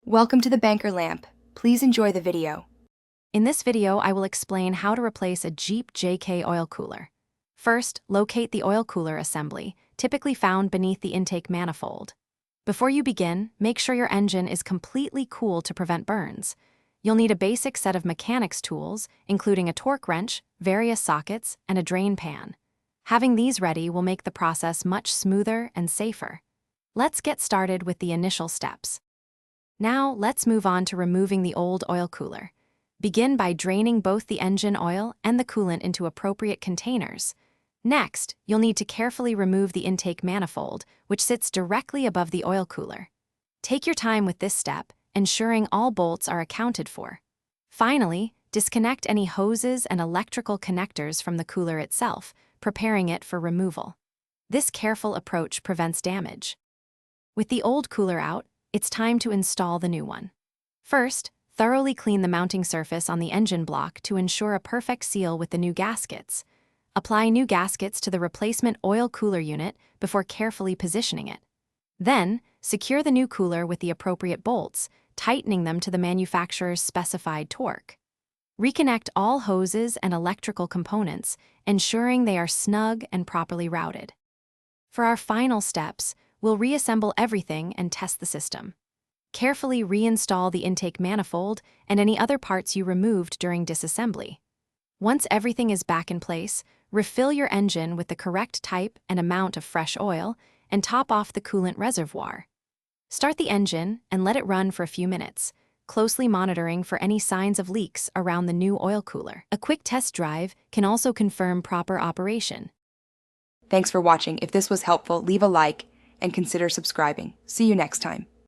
Welcome to the Banker Lamp. Please enjoy the video. In this video, I will explain how to replace a Jeep JK oil cooler. First, locate the oil cooler assembly, typically found beneath the intake manifold. Before you begin, make sure your engine is completely cool to prevent burns. You'll need a basic set of mechanics tools, including a torque wrench, various sockets, and a drain pan. Having these ready will make the process much smoother and safer. Let's get started with the initial steps. Now, let's move on to removing the old oil cooler. Begin by draining both the engine oil and the coolant into appropriate containers. Next, you'll need to carefully remove the intake manifold, which sits directly above the oil cooler. Take your time with this step, ensuring all bolts are accounted for. Finally, disconnect any hoses and electrical connectors from the cooler itself, preparing it for removal. This careful approach prevents damage. With the old cooler out, it's time to install the new one. First, thoroughly clean the mounting surface on the engine block to ensure a perfect seal with the new gaskets. Apply new gaskets to the replacement oil cooler unit before carefully positioning it. Then, secure the new cooler with the appropriate bolts, tightening them to the manufacturer's specified torque. Reconnect all hoses and electrical components, ensuring they are snug and properly routed. For our final steps, we'll reassemble everything and test the system. Carefully reinstall the intake manifold and any other parts you removed during disassembly. Once everything is back in place, refill your engine with the correct type and amount of fresh oil and top off the coolant reservoir. Start the engine and let it run for a few minutes, closely monitoring for any signs of leaks around the new oil cooler. A quick test drive can also confirm proper operation. Thanks for watching. If this was helpful, leave a like and consider subscribing. See you next time.